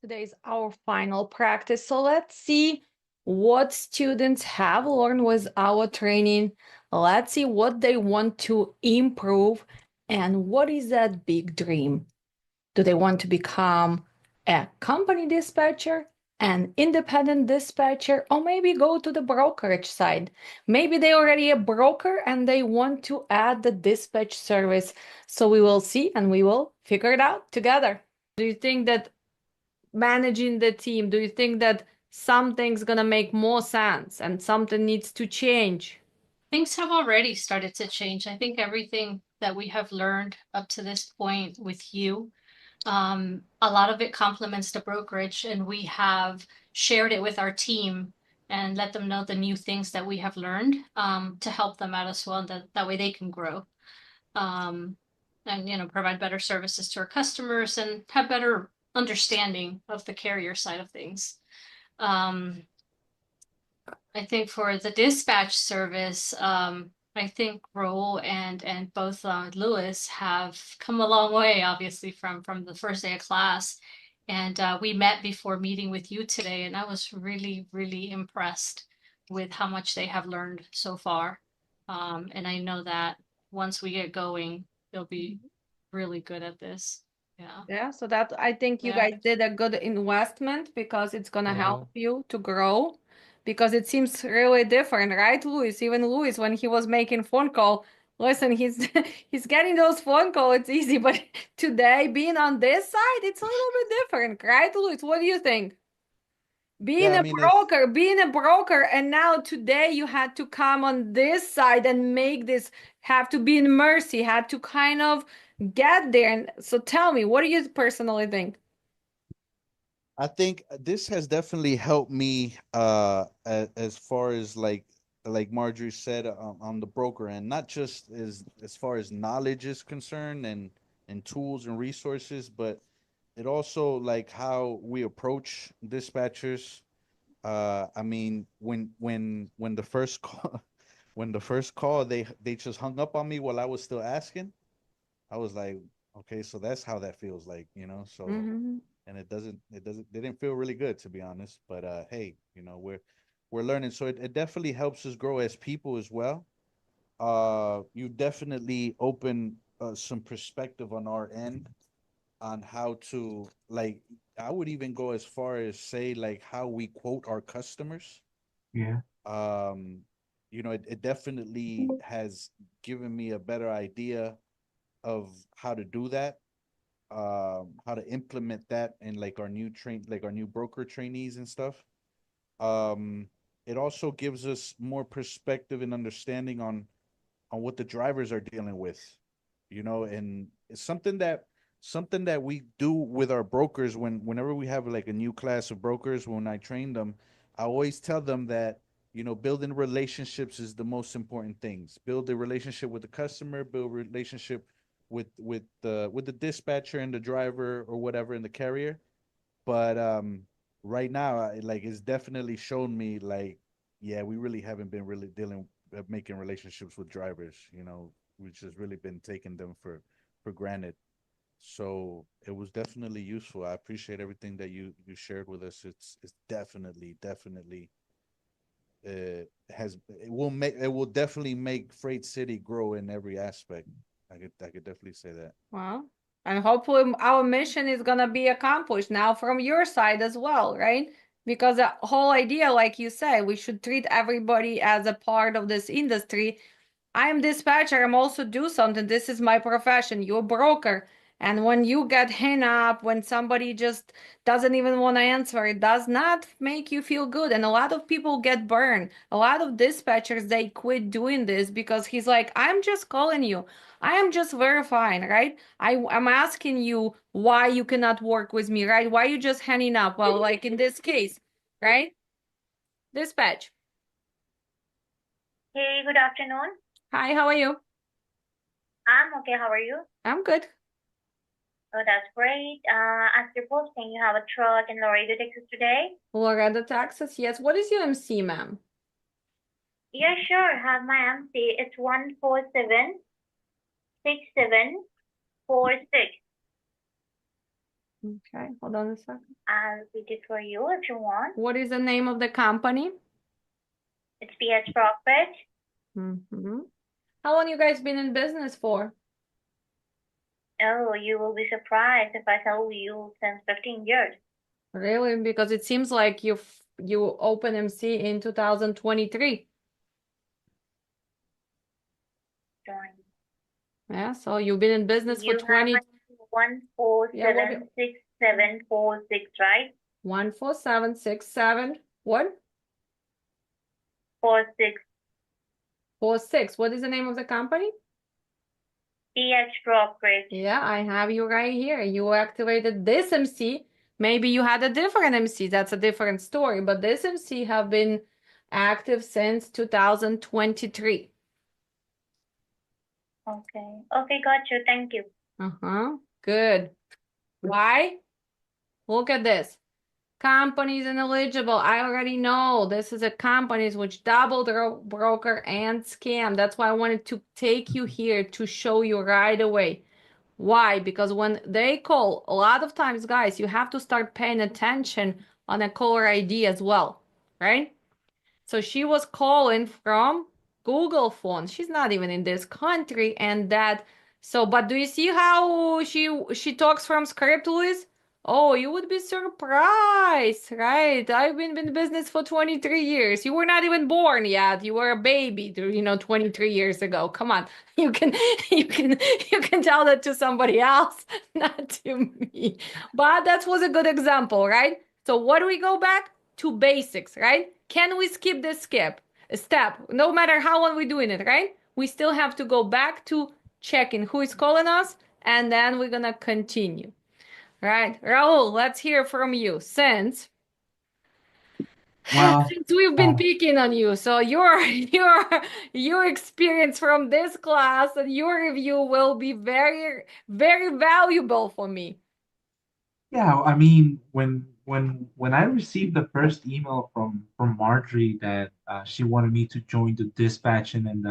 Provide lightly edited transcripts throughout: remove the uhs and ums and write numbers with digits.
Today is our final practice. So let's see what students have learned with our training. Let's see what they want to improve and what is that big dream. Do they want to become a company dispatcher, an independent dispatcher, or maybe go to the brokerage side? Maybe they're already a broker and they want to add the dispatch service. So we will see and we will figure it out together. Do you think that managing the team, do you think that something's gonna make more sense and something needs to change? Things have already started to change. I think everything that we have learned up to this point with you, a lot of it complements the brokerage, and we have shared it with our team and let them know the new things that we have learned to help them out as well. And that way they can grow and provide better services to our customers and have better understanding of the carrier side of things. Um, I think for the dispatch service, I think Raul and both Lewis have come a long way, obviously from the first day of class. And we met before meeting with you today, and I was really impressed with how much they have learned so far. And I know that once we get going, they'll be really good at this. Yeah. Yeah, so that I think you Yeah. guys did a good investment because it's gonna Yeah. help you to grow because it seems really different, right, Louis? Even Louis, when he was making phone call, listen, he's he's getting those phone call, it's easy, but today being on this side, it's a little bit different, right, Louis? What do you think? Yeah, I mean it's Being a broker, and now today you had to come on this side and make this have to be in mercy, had to kind of get there. And so tell me, what do you personally think? I think this has definitely helped me as far as like Marjorie said on the broker end, not just as far as knowledge is concerned and tools and resources, but it also like how we approach dispatchers. I mean, when the first call when the first call they just hung up on me while I was still asking. I was like, okay, so that's how that feels like, you know. So, Hmm. and it didn't feel really good to be honest. But hey, you know, we're learning, so it definitely helps us grow as people as well. You definitely open some perspective on our end on how to like. I would even go as far as say like how we quote our customers. Yeah. Um, you know, it definitely has given me a better idea of how to do that, how to implement that in like our new broker trainees and stuff. Um, it also gives us more perspective and understanding on what the drivers are dealing with, you know, and it's something that we do with our brokers whenever we have like a new class of brokers. When I train them, I always tell them that building relationships is the most important things. Build a relationship with the customer, build a relationship with the dispatcher and the driver or whatever in the carrier. But right now, like it's definitely shown me like, yeah, we really haven't been really dealing making relationships with drivers. You know, we've just really been taking them for granted. So it was definitely useful. I appreciate everything that you shared with us. It's definitely it will definitely make Freight City grow in every aspect. I could definitely say that. Well, and hopefully our mission is gonna be accomplished now from your side as well, right? Because the whole idea, like you say, we should treat everybody as a part of this industry. I'm dispatcher. I'm also do something. This is my profession. You're a broker. And when you get hung up, when somebody just doesn't even want to answer, it does not make you feel good. And a lot of people get burned. A lot of dispatchers, they quit doing this because he's like, I'm just calling you. I am just verifying, right? I'm asking you why you cannot work with me, right? Why you just hanging up? Well, like in this case, right? Dispatch. Hey, good afternoon. Hi, how are you? I'm okay. How are you? I'm good. Oh, that's great. As you're posting, you have a truck in Laredo, Texas today? Loretta, Texas. Yes. What is your MC, ma'am? Yeah, sure. Have my MC. It's 1476746. Okay, hold on a second. I'll repeat it for you if you want. What is the name of the company? It's PH Brokerage. How long you guys been in business for? Oh, you will be surprised if I tell you since 15 years. Really? Because it seems like you opened MC in 2023. Join. Yeah, so you've been in business for You have 20. one four Yeah, what? seven six 746, right? 14767. What? 46. 46. What is the name of the company? PH Brokerage. Yeah, I have you right here. You activated this MC. Maybe you had a different MC. That's a different story. But this MC have been active since 2023. Okay. Okay, got you. Thank you. Good. Why? Look at this. Companies ineligible. I already know this is a companies which double broker and scam. That's why I wanted to take you here to show you right away. Why? Because when they call, a lot of times, guys, you have to start paying attention on a caller ID as well, right? So she was calling from Google phone. She's not even in this country, and that. So, but do you see how she talks from script, Luis? Oh, you would be surprised, right? I've been in business for 23 years. You were not even born yet. You were a baby, 23 years ago. Come on. You can you can you can tell that to somebody else, not to me. But that was a good example, right? So what do we go back to basics, right? Can we skip this step? No matter how long we're doing it, right? We still have to go back to checking who is calling us, and then we're gonna continue. Right, Raul, let's hear from you Well, since we've been uh, picking on you. So your experience from this class and your review will be very, very valuable for me. yeah, I mean, when I received the first email from Marjorie that she wanted me to join the dispatching and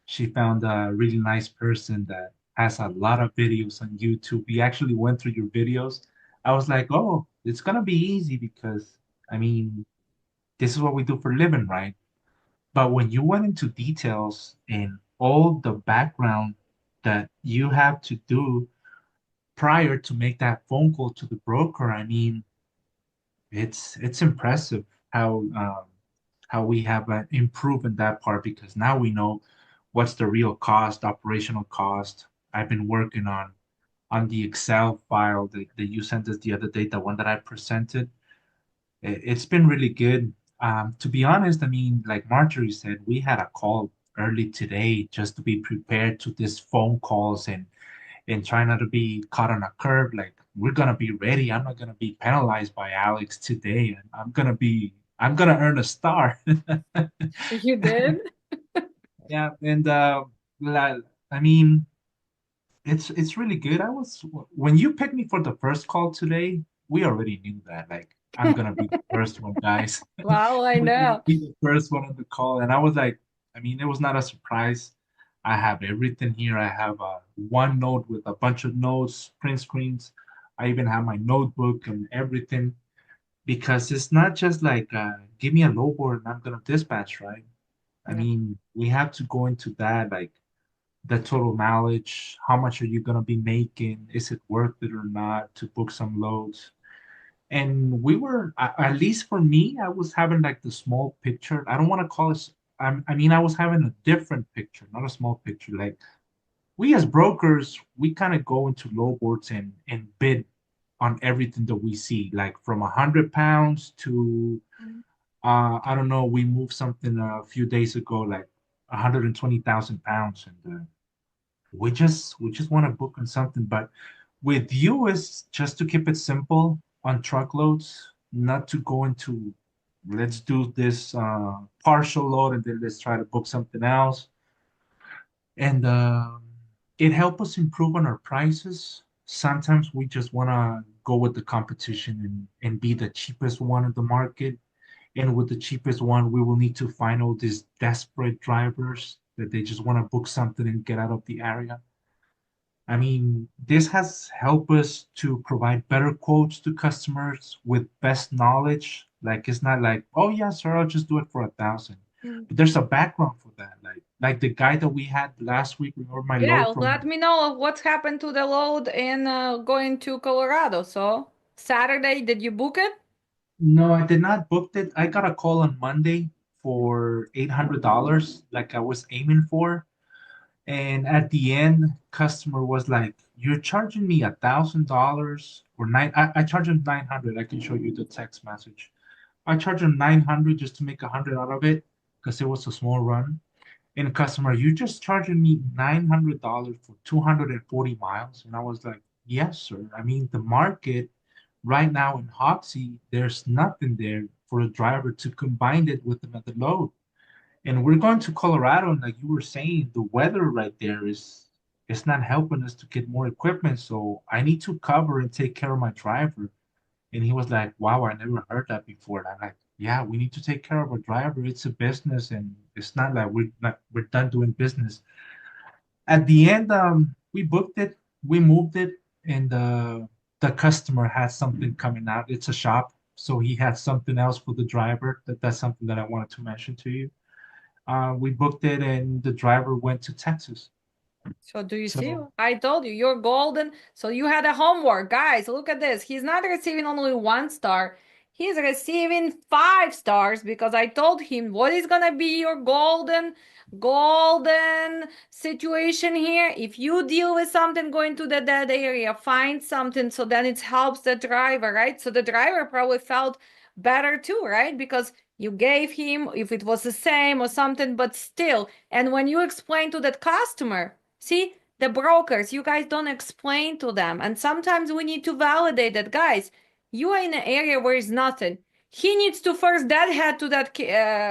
she found a really nice person that has a lot of videos on YouTube. We actually went through your videos. I was like, oh, it's gonna be easy because I mean, this is what we do for a living, right? But when you went into details and all the background that you have to do prior to make that phone call to the broker, I mean, it's impressive how we have improved in that part because now we know what's the real cost, operational cost. I've been working on the Excel file that you sent us the other day, the one that I presented. It's been really good. To be honest, I mean, like Marjorie said, we had a call early today just to be prepared to these phone calls and try not to be caught on a curve. Like we're gonna be ready. I'm not gonna be penalized by Alex today. I'm gonna earn a star. You did? Yeah, and I mean, it's really good. I was when you picked me for the first call today, we already knew that. Like I'm gonna be the first one, guys. Well, I I'm gonna know. be the first one on the call, and I was like, I mean, it was not a surprise. I have everything here. I have a OneNote with a bunch of notes, print screens. I even have my notebook and everything because it's not just like give me a low board and I'm gonna dispatch, right? I Yeah. mean, we have to go into that like the total mileage, how much are you going to be making? Is it worth it or not to book some loads? And we were, at least for me, I was having like the small picture. I don't want to call it, I mean, I was having a different picture, not a small picture. Like we as brokers, we kind of go into low boards and bid on everything that we see, like from 100 pounds to, I don't know, we moved something a few days ago, like 120,000 pounds. And we just want to book on something. But with you is just to keep it simple on truckloads, not to go into let's do this partial load and then let's try to book something else. And it helps us improve on our prices. Sometimes we just want to go with the competition and be the cheapest one in the market. And with the cheapest one, we will need to find all these desperate drivers that they just want to book something and get out of the area. I mean, this has helped us to provide better quotes to customers with best knowledge. Like it's not like, oh yeah, sir, I'll just do it for 1,000. Mm. But there's a background for that. Like the guy that we had last week or my Yeah, load let from. me know what's happened to the load in going to Colorado. So Saturday, did you book it? No, I did not book it. I got a call on Monday for $800, like I was aiming for. And at the end, customer was like, "You're charging me $1,000 or nine." I charge him 900. I can show you the text message. I charge him 900 just to make 100 out of it because it was a small run. And customer, you just charging me $900 for 240 miles? And I was like, yes, sir. I mean, the market right now in Hoxie, there's nothing there for a driver to combine it with another load. And we're going to Colorado, and like you were saying, the weather right there is it's not helping us to get more equipment. So I need to cover and take care of my driver. And he was like, wow, I never heard that before. And I'm like, yeah, we need to take care of our driver. It's a business, and it's not like we're done doing business. At the end, we booked it, we moved it, and the customer has something coming out. It's a shop, so he had something else for the driver. That's something that I wanted to mention to you. We booked it, and the driver went to Texas. So do you see? So I told you, you're golden. So you had a homework. Guys, look at this. He's not receiving only 1 star. He's receiving 5 stars because I told him what is gonna be your golden situation here. If you deal with something going to the dead area, find something so then it helps the driver, right? So the driver probably felt better too, right? Because you gave him, if it was the same or something, but still. And when you explain to that customer, see, the brokers, you guys don't explain to them. And sometimes we need to validate that, guys, you are in an area where is nothing. He needs to first head to that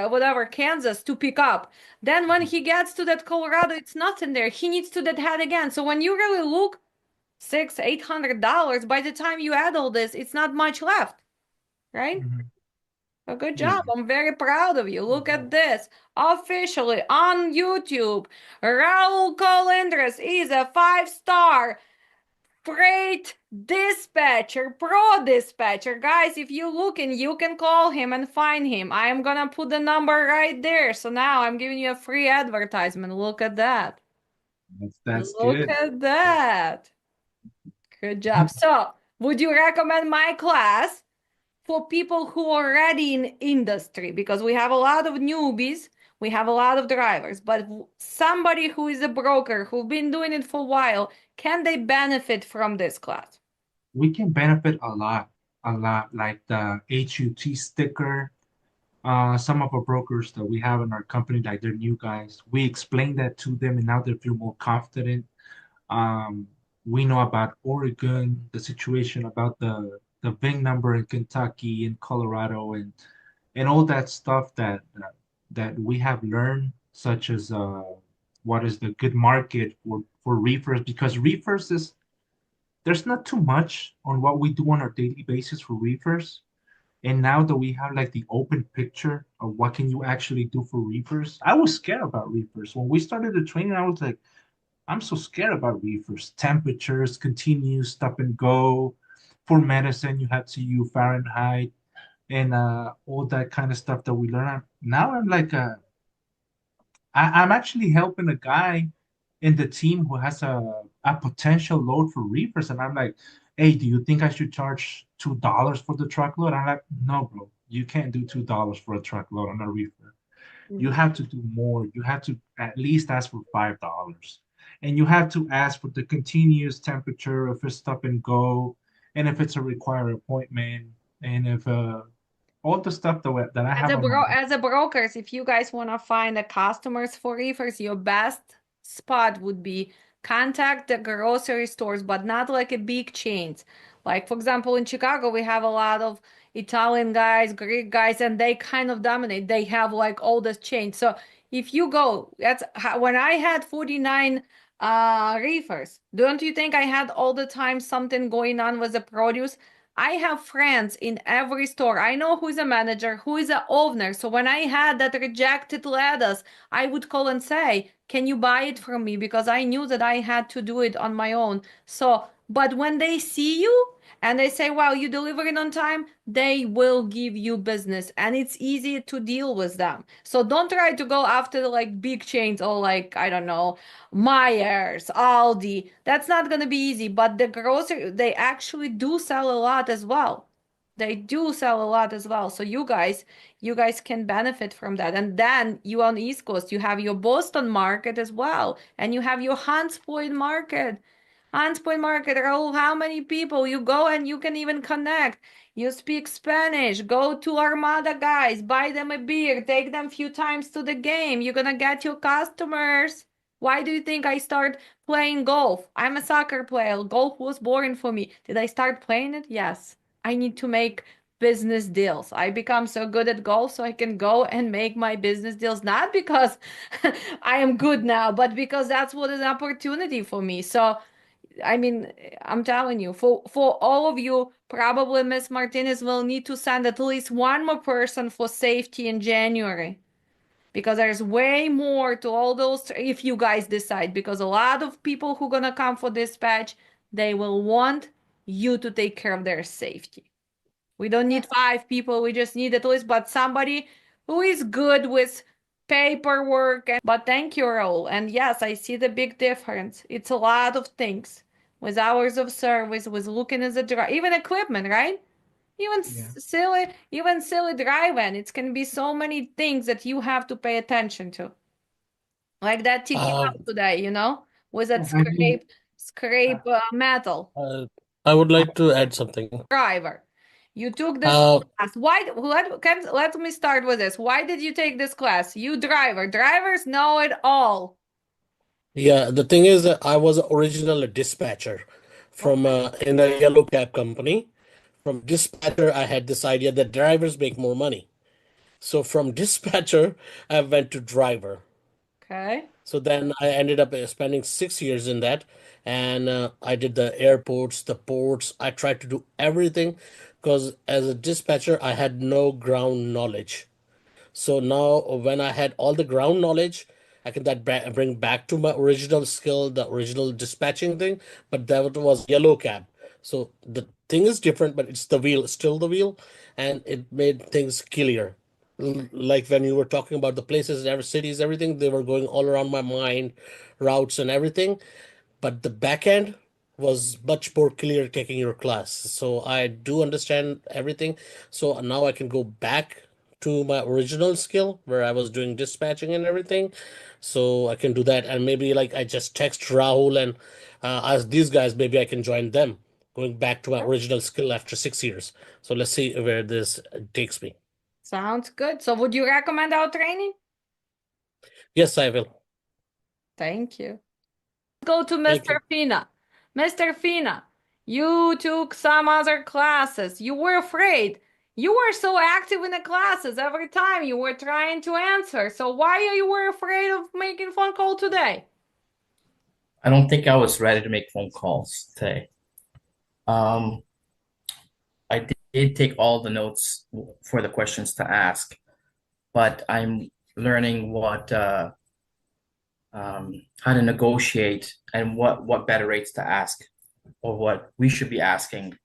whatever Kansas to pick up. Then when he gets to that Colorado, it's nothing there. He needs to that head again. So when you really look, $800, by the time you add all this, it's not much left, right? mhm. So good Yeah, job. I'm very proud of you. Look at this. Officially on YouTube, Raul Colindres is a 5 star freight dispatcher, pro dispatcher. Guys, if you're looking, you can call him and find him. I am gonna put the number right there. So now I'm giving you a free advertisement. Look at that. that's Look good. at that. Good job. So, would you recommend my class for people who are already in industry? Because we have a lot of newbies, we have a lot of drivers, but somebody who is a broker who've been doing it for a while, can they benefit from this class? We can benefit a lot, a lot. Like the HUT sticker. Some of our brokers that we have in our company, like they're new guys, we explain that to them, and now they feel more confident. Um, we know about Oregon, the situation about the VIN number in Kentucky and Colorado, and all that stuff that we have learned, such as what is the good market for reefers, because reefers is there's not too much on what we do on our daily basis for reefers. And now that we have like the open picture of what can you actually do for reefers, I was scared about reefers. When we started the training, I was like, I'm so scared about reefers. Temperatures, continuous stop and go. For medicine, you have to use Fahrenheit and all that kind of stuff that we learn. Now I'm like, I'm actually helping a guy in the team who has a potential load for reefers. And I'm like, hey, do you think I should charge $2 for the truckload? I'm like, no, bro, you can't do $2 for a truckload on a reefer. You have to do more. You have to at least ask for $5. And you have to ask for the continuous temperature, if it's stop and go, and if it's a required appointment, and if all the stuff that I have on my. As a brokers, if you guys want to find the customers for reefers, your best spot would be contact the grocery stores, but not like a big chains. Like for example, in Chicago, we have a lot of Italian guys, Greek guys, and they kind of dominate. They have like all the chains. So if you go, that's when I had 49 reefers. Don't you think I had all the time something going on with the produce? I have friends in every store. I know who is a manager, who is an owner. So when I had that rejected lettuce, I would call and say, can you buy it from me? Because I knew that I had to do it on my own. So, but when they see you and they say, wow, you deliver it on time, they will give you business and it's easy to deal with them. So don't try to go after like big chains or like, I don't know, Myers, Aldi. That's not going to be easy, but the grocery, they actually do sell a lot as well. They do sell a lot as well. So you guys can benefit from that. And then you on the East Coast, you have your Boston market as well, and you have your Hunts Point market. Hunts Point market, Raul, how many people you go and you can even connect. You speak Spanish, go to Armada guys, buy them a beer, take them a few times to the game. You're gonna get your customers. Why do you think I start playing golf? I'm a soccer player. Golf was boring for me. Did I start playing it? Yes. I need to make business deals. I become so good at golf so I can go and make my business deals, not because I am good now, but because that's what is an opportunity for me. So, I mean, I'm telling you, for all of you, probably Miss Martinez will need to send at least one more person for safety in January because there's way more to all those if you guys decide, because a lot of people who gonna come for dispatch, they will want you to take care of their safety. We don't need 5 people, we just need at least but somebody who is good with paperwork. But thank you, Raul. And yes, I see the big difference. It's a lot of things with hours of service, with looking at the drive, even equipment, right? Even Yeah. silly driving. It can be so many things that you have to pay attention to. Like that tiki Uh, today, with that Yeah, I mean, scrape metal uh, I would like to add something. driver. You took this Uh, class. Let me start with this. Why did you take this class? You driver. Drivers know it all. yeah, the thing is that I was an original dispatcher from Okay. in a yellow cab company. From dispatcher, I had this idea that drivers make more money. So from dispatcher, I went to driver. Okay. So then I ended up spending 6 years in that, and I did the airports, the ports. I tried to do everything because as a dispatcher, I had no ground knowledge. So now, when I had all the ground knowledge, I can bring back to my original skill, the original dispatching thing. But that was yellow cab. So the thing is different, but it's the wheel, still the wheel, and it made things clear. Like when you were talking about the places, every cities, everything, they were going all around my mind, routes and everything, but the back end was much more clear taking your class. So I do understand everything. So now I can go back to my original skill where I was doing dispatching and everything. So I can do that. And maybe like I just text Rahul and ask these guys, maybe I can join them, going back to my original skill after 6 years. So let's see where this takes me. Sounds good. So would you recommend our training? Yes, I will. Thank you. Go to Thank Mr. you. Fina. Mr. Fina, you took some other classes. You were afraid. You were so active in the classes every time you were trying to answer. So why are you were afraid of making phone call today? I don't think I was ready to make phone calls today. Um, I did take all the notes for the questions to ask, but I'm learning how to negotiate and what better rates to ask or what we should be asking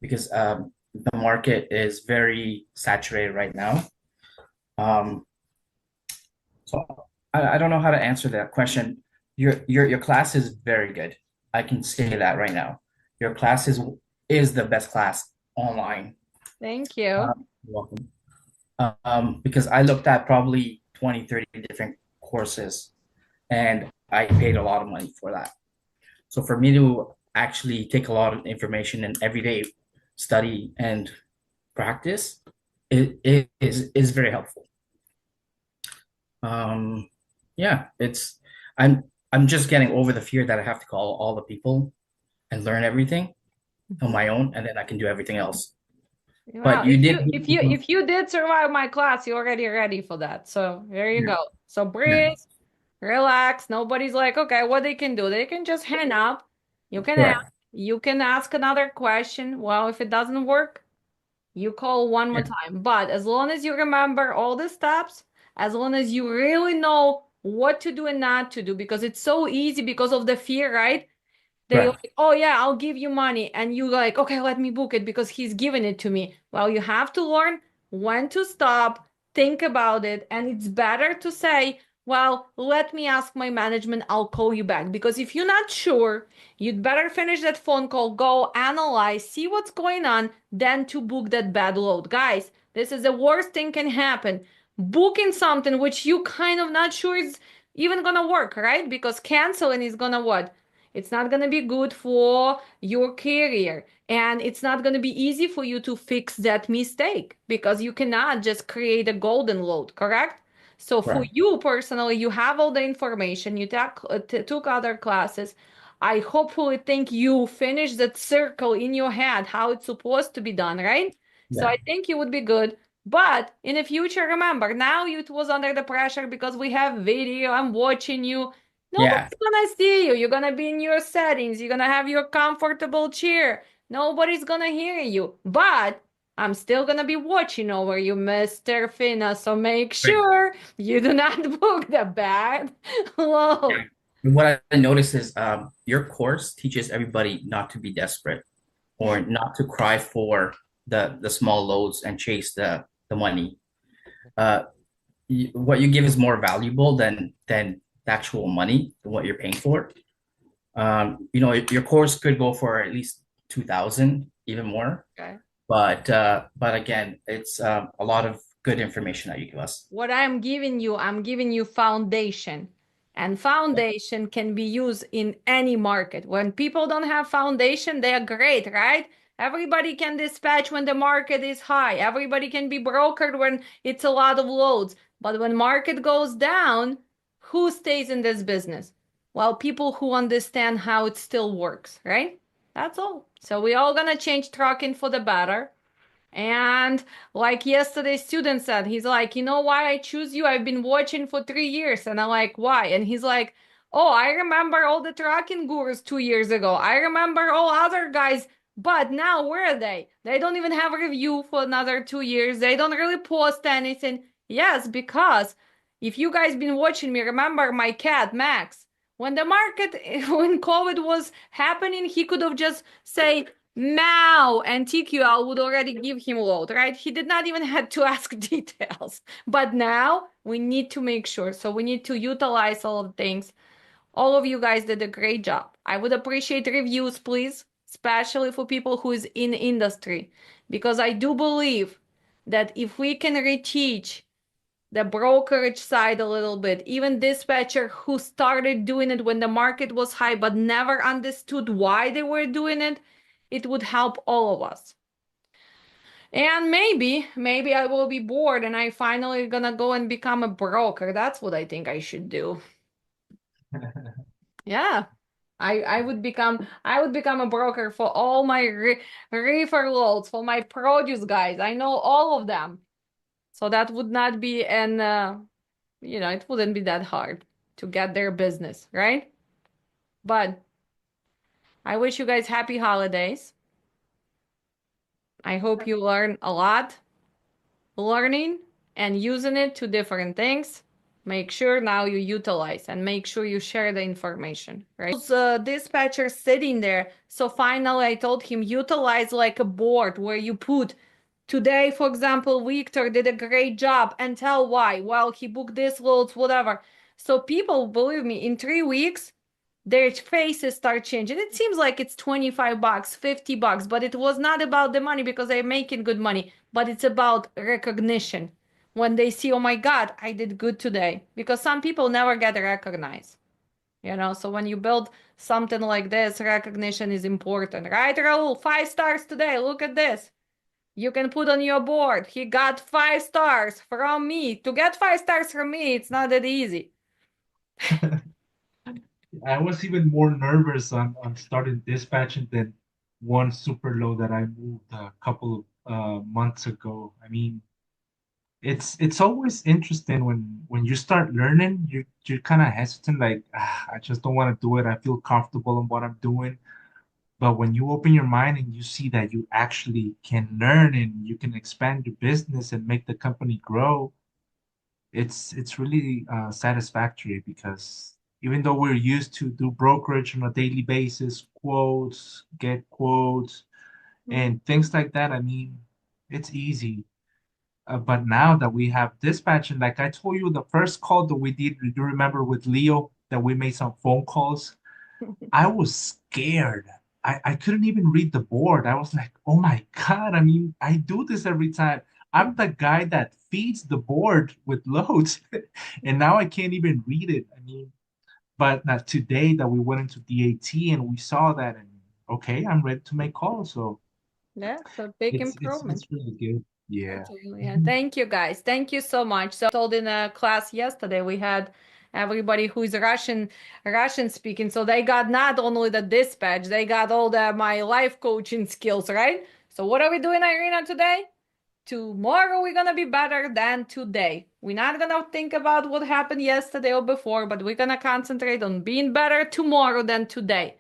because the market is very saturated right now. Um, so I don't know how to answer that question. Your class is very good. I can say that right now. Your class is the best class online. Thank you. You're welcome. Because I looked at probably 20, 30 different courses and I paid a lot of money for that. So for me to actually take a lot of information and everyday study and practice, it is very helpful. Um, yeah, I'm just getting over the fear that I have to call all the people and learn everything on my own, and then I can do everything else. Well, But you if did, you if you if you did survive my class, you're already ready for that. So there you yeah, go. So yeah, breathe, relax. Nobody's like, okay, what they can do? They can just hang up. You can ask. correct. You can ask another question. Well, if it doesn't work, you call one more Yeah. time. But as long as you remember all the steps, as long as you really know what to do and not to do, because it's so easy because of the fear, right? They Right. like, oh yeah, I'll give you money. And you like, okay, let me book it because he's giving it to me. Well, you have to learn when to stop, think about it. And it's better to say, well, let me ask my management, I'll call you back. Because if you're not sure, you'd better finish that phone call, go analyze, see what's going on, than to book that bad load. Guys, this is the worst thing can happen. Booking something which you kind of not sure is even gonna work, right? Because canceling is gonna what? It's not going to be good for your career. And it's not going to be easy for you to fix that mistake because you cannot just create a golden load, correct? So for Right. you personally, you have all the information, you took other classes. I hopefully think you finished that circle in your head, how it's supposed to be done, right? So Yeah. I think you would be good. But in the future, remember, now it was under the pressure because we have video, I'm watching you. Yeah. Nobody's gonna see you. You're gonna be in your settings. You're gonna have your comfortable chair. Nobody's gonna hear you. But I'm still gonna be watching over you, Mr. Fina. So make Right. sure you do not book the bad Yeah. load. And what I noticed is your course teaches everybody not to be desperate or not to cry for the small loads and chase the money. Uh, what you give is more valuable than the actual money, than what you're paying for. Your course could go for at least 2,000, even more. Okay. But again, it's a lot of good information that you give us. What I'm giving you foundation. And foundation can be used in any market. When people don't have foundation, they are great, right? Everybody can dispatch when the market is high. Everybody can be brokered when it's a lot of loads. But when market goes down, who stays in this business? Well, people who understand how it still works, right? That's all. So we all gonna change trucking for the better. And like yesterday, student said, he's like, you know why I choose you? I've been watching for 3 years. And I'm like, why? And he's like, oh, I remember all the trucking gurus 2 years ago. I remember all other guys. But now where are they? They don't even have a review for another 2 years. They don't really post anything. Yes, because if you guys been watching me, remember my cat, Max. When the market, when COVID was happening, he could have just say, now, and TQL would already give him load, right? He did not even have to ask details. But now we need to make sure. So we need to utilize all of things. All of you guys did a great job. I would appreciate reviews, please, especially for people who is in industry, because I do believe that if we can reteach the brokerage side a little bit, even dispatcher who started doing it when the market was high but never understood why they were doing it, it would help all of us. And maybe I will be bored and I finally gonna go and become a broker. That's what I think I should do. Yeah. I would become a broker for all my reefer loads, for my produce guys. I know all of them. So that would not be it wouldn't be that hard to get their business, right? But I wish you guys happy holidays. I hope you learn a lot. Learning and using it to different things. Make sure now you utilize and make sure you share the information, right? Dispatcher sitting there. So finally I told him utilize like a board where you put today, for example, Victor did a great job and tell why. Well, he booked this loads, whatever. So people, believe me, in 3 weeks, their faces start changing. It seems like it's 25 bucks, 50 bucks, but it was not about the money because they're making good money, but it's about recognition. When they see, oh my God, I did good today. Because some people never get recognized. So when you build something like this, recognition is important, right, Raul? 5 stars today. Look at this. You can put on your board. He got 5 stars from me. To get 5 stars from me, it's not that easy. I was even more nervous on starting dispatching than one super low that I moved a couple of months ago. I mean, it's always interesting when you start learning, you're kind of hesitant, like I just don't want to do it. I feel comfortable in what I'm doing. But when you open your mind and you see that you actually can learn and you can expand your business and make the company grow, it's really satisfactory, because even though we're used to do brokerage on a daily basis, get quotes, and things like that, I mean, it's easy. But now that we have dispatch, and like I told you, the first call that we did, do you remember with Leo that we made some phone calls? I was scared. I couldn't even read the board. I was like, oh my God. I mean, I do this every time. I'm the guy that feeds the board with loads, and now I can't even read it. I mean, but today that we went into DAT and we saw that, and okay, I'm ready to make calls. So Yeah, so big improvement. it's really good. Yeah. Absolutely. Yeah. Thank you, guys. Thank you so much. So I told in a class yesterday, we had everybody who is Russian speaking. So they got not only the dispatch, they got all my life coaching skills, right? So what are we doing, Irina, today? Tomorrow we're gonna be better than today. We're not gonna think about what happened yesterday or before, but we're gonna concentrate on being better tomorrow than today.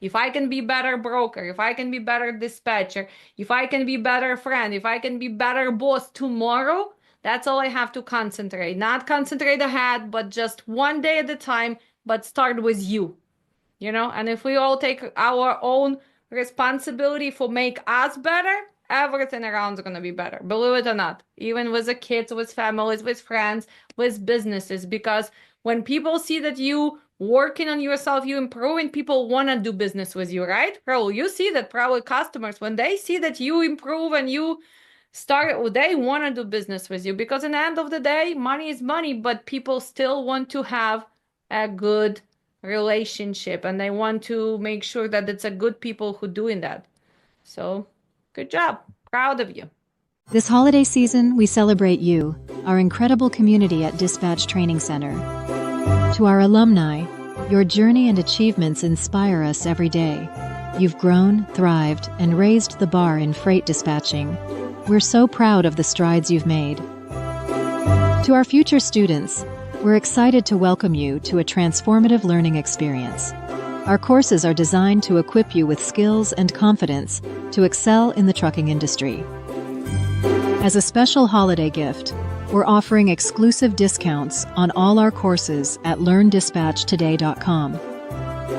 If I can be better broker, if I can be better dispatcher, if I can be better friend, if I can be better boss tomorrow, that's all I have to concentrate. Not concentrate ahead, but just one day at a time, but start with you. And if we all take our own responsibility for make us better, everything around is going to be better, believe it or not, even with the kids, with families, with friends, with businesses, because when people see that you working on yourself, you improving, people want to do business with you, right? Raul, you see that probably customers, when they see that you improve and you start, they want to do business with you, because in the end of the day, money is money, but people still want to have a good relationship, and they want to make sure that it's a good people who doing that. So good job, proud of you. This holiday season, we celebrate you, our incredible community at Dispatch Training Center. To our alumni, your journey and achievements inspire us every day. You've grown, thrived, and raised the bar in freight dispatching. We're so proud of the strides you've made. To our future students, we're excited to welcome you to a transformative learning experience. Our courses are designed to equip you with skills and confidence to excel in the trucking industry. As a special holiday gift, we're offering exclusive discounts on all our courses at LearnDispatchToday.com.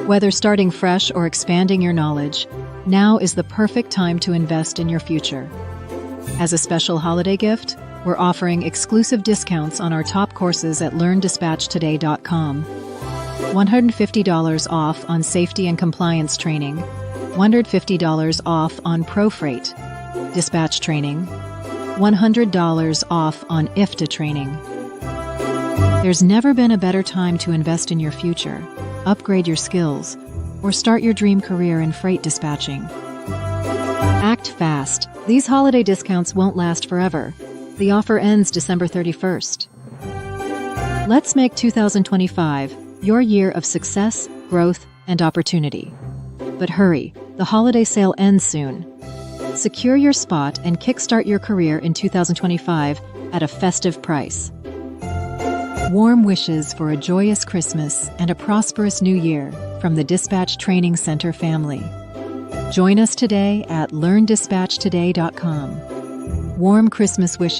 Whether starting fresh or expanding your knowledge, now is the perfect time to invest in your future. As a special holiday gift, we're offering exclusive discounts on our top courses at LearnDispatchToday.com. $150 off on safety and compliance training, $150 off on Pro Freight dispatch training, $100 off on IFTA training. There's never been a better time to invest in your future, upgrade your skills, or start your dream career in freight dispatching. Act fast. These holiday discounts won't last forever. The offer ends December 31st. Let's make 2025 your year of success, growth, and opportunity. But hurry, the holiday sale ends soon. Secure your spot and kickstart your career in 2025 at a festive price. Warm wishes for a joyous Christmas and a prosperous new year from the Dispatch Training Center family. Join us today at LearnDispatchToday.com. Warm Christmas wishes.